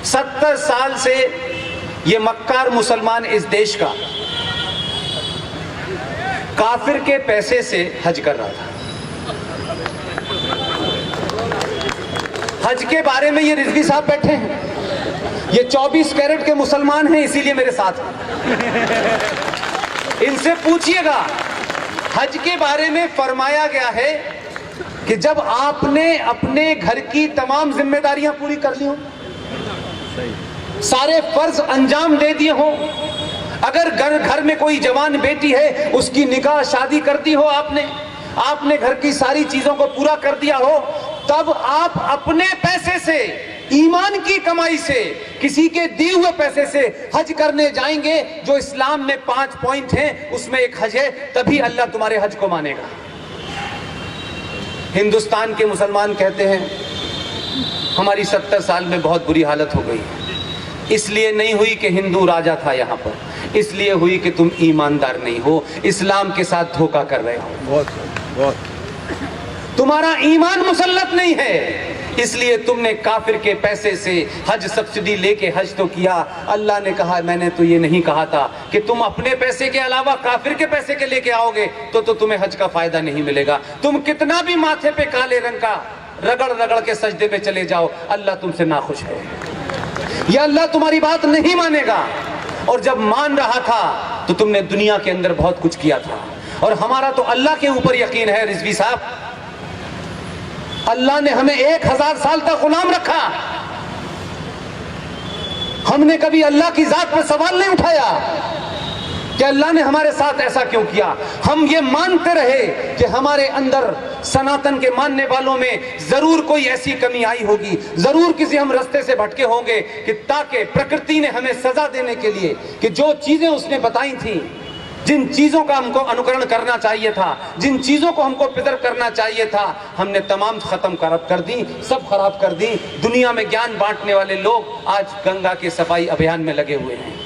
70 साल से ये मक्कार मुसलमान इस देश का काफिर के पैसे से हज कर रहा था। हज के बारे में ये रिजवी साहब बैठे हैं, ये 24 कैरेट के मुसलमान हैं, इसीलिए मेरे साथ हैं। इनसे पूछिएगा, हज के बारे में फरमाया गया है कि जब आपने अपने घर की तमाम जिम्मेदारियां पूरी कर ली हो, सारे फर्ज अंजाम दे दिए हो, अगर घर में कोई जवान बेटी है उसकी निकाह शादी कर दी हो, आपने घर की सारी चीजों को पूरा कर दिया हो, तब आप अपने पैसे से, ईमान की कमाई से, किसी के दिए हुए पैसे से हज करने जाएंगे। जो इस्लाम में 5 पॉइंट हैं उसमें एक हज है, तभी अल्लाह तुम्हारे हज को मानेगा। हिंदुस्तान के मुसलमान कहते हैं हमारी 70 साल में बहुत बुरी हालत हो गई, इसलिए नहीं हुई कि हिंदू राजा था यहाँ पर, इसलिए हुई कि तुम ईमानदार नहीं हो, इस्लाम के साथ धोखा कर रहे हो, बहुत तुम्हारा ईमान मुसल्लत नहीं है, इसलिए तुमने काफिर के पैसे से हज सब्सिडी लेके हज तो किया। अल्लाह ने कहा मैंने तो ये नहीं कहा था कि तुम अपने पैसे के अलावा काफिर के पैसे के लेके आओगे तो तुम्हें हज का फायदा नहीं मिलेगा। तुम कितना भी माथे पे काले रंग का रगड़ रगड़ के सजदे पे चले जाओ, अल्लाह तुमसे नाखुश है, या अल्लाह तुम्हारी बात नहीं मानेगा। और जब मान रहा था तो तुमने दुनिया के अंदर बहुत कुछ किया था, और हमारा तो अल्लाह के ऊपर यकीन है रिजवी साहब। अल्लाह ने हमें 1000 साल तक गुलाम रखा, हमने कभी अल्लाह की जात पर सवाल नहीं उठाया कि अल्लाह ने हमारे साथ ऐसा क्यों किया। हम ये मानते रहे कि हमारे अंदर, सनातन के मानने वालों में जरूर कोई ऐसी कमी आई होगी, जरूर किसी हम रास्ते से भटके होंगे, कि ताकि प्रकृति ने हमें सजा देने के लिए कि जो चीजें उसने बताई थी, जिन चीजों का हमको अनुकरण करना चाहिए था, जिन चीजों को हमको प्रिजर्व करना चाहिए था, हमने तमाम खत्म कर दी, सब खराब कर दी। दुनिया में ज्ञान बांटने वाले लोग आज गंगा के सफाई अभियान में लगे हुए हैं।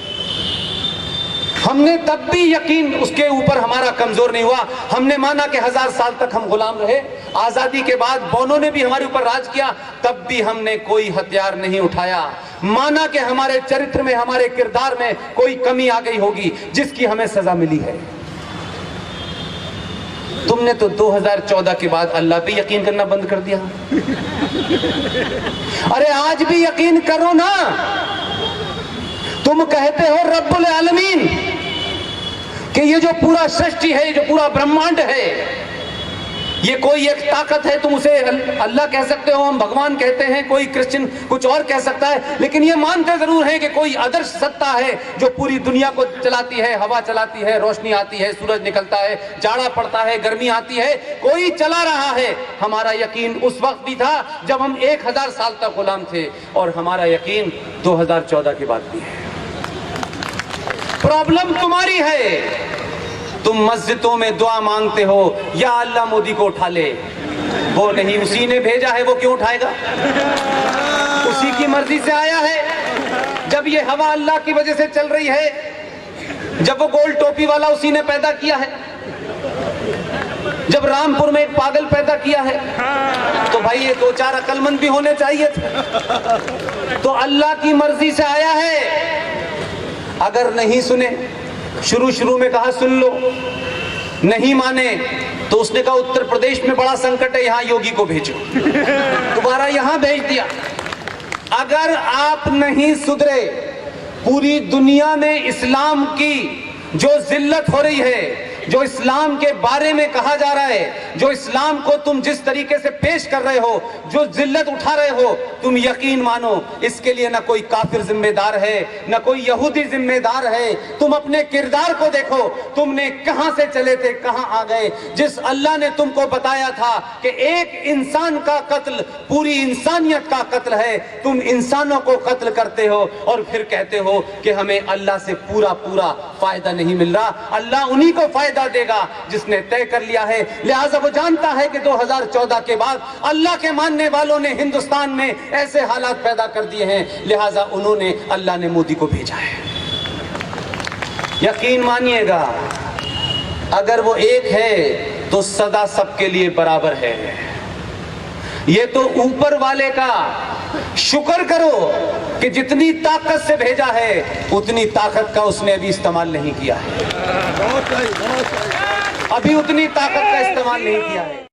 हमने तब भी यकीन उसके ऊपर हमारा कमजोर नहीं हुआ, हमने माना कि 1000 साल तक हम गुलाम रहे। आजादी के बाद बोनों ने भी हमारे ऊपर राज किया, तब भी हमने कोई हथियार नहीं उठाया। माना कि हमारे चरित्र में, हमारे किरदार में कोई कमी आ गई होगी जिसकी हमें सजा मिली है। तुमने तो 2014 के बाद अल्लाह पे यकीन करना बंद कर दिया। अरे आज भी यकीन करो ना, तुम कहते हो रब्बुल आलमीन कि ये जो पूरा सृष्टि है, जो पूरा ब्रह्मांड है, ये कोई एक ताकत है, तुम उसे अल्लाह कह सकते हो, हम भगवान कहते हैं, कोई क्रिश्चियन कुछ और कह सकता है, लेकिन ये मानते जरूर हैं कि कोई आदर्श सत्ता है जो पूरी दुनिया को चलाती है, हवा चलाती है, रोशनी आती है, सूरज निकलता है, जाड़ा पड़ता है, गर्मी आती है, कोई चला रहा है। हमारा यकीन उस वक्त भी था जब हम 1000 साल तक गुलाम थे, और हमारा यकीन 2014 के बाद भी है। प्रॉब्लम तुम्हारी है, तुम मस्जिदों में दुआ मांगते हो या अल्लाह मोदी को उठा ले, वो नहीं, उसी ने भेजा है, वो क्यों उठाएगा, उसी की मर्जी से आया है। जब ये हवा अल्लाह की वजह से चल रही है, जब वो गोल टोपी वाला उसी ने पैदा किया है, जब रामपुर में एक पागल पैदा किया है, तो भाई ये 2-4 अक्लमंद भी होने चाहिए थे। तो अल्लाह की मर्जी से आया है। अगर नहीं सुने, शुरू में कहा सुन लो, नहीं माने तो उसने कहा उत्तर प्रदेश में बड़ा संकट है, यहां योगी को भेजो, दोबारा यहां भेज दिया। अगर आप नहीं सुधरे, पूरी दुनिया में इस्लाम की जो जिल्लत हो रही है, जो इस्लाम के बारे में कहा जा रहा है, जो इस्लाम को तुम जिस तरीके से पेश कर रहे हो, जो जिल्लत उठा रहे हो, तुम यकीन मानो इसके लिए ना कोई काफिर जिम्मेदार है, ना कोई यहूदी जिम्मेदार है। तुम अपने किरदार को देखो, तुमने कहां से चले थे, कहां आ गए। जिस अल्लाह ने तुमको बताया था कि एक इंसान का कत्ल पूरी इंसानियत का कत्ल है, तुम इंसानों को कत्ल करते हो और फिर कहते हो कि हमें अल्लाह से पूरा फायदा नहीं मिल रहा। अल्लाह उन्हीं को फायदा देगा जिसने तय कर लिया है। लिहाजा वो जानता है कि 2014 के बाद अल्लाह के मानने वालों ने हिंदुस्तान में ऐसे हालात पैदा कर दिए हैं, लिहाजा उन्होंने, अल्लाह ने मोदी को भेजा है। यकीन मानिएगा, अगर वो एक है तो सदा सबके लिए बराबर है। ये तो ऊपर वाले का शुक्र करो कि जितनी ताकत से भेजा है उतनी ताकत का उसने अभी इस्तेमाल नहीं किया है, अभी उतनी ताकत का इस्तेमाल नहीं किया है।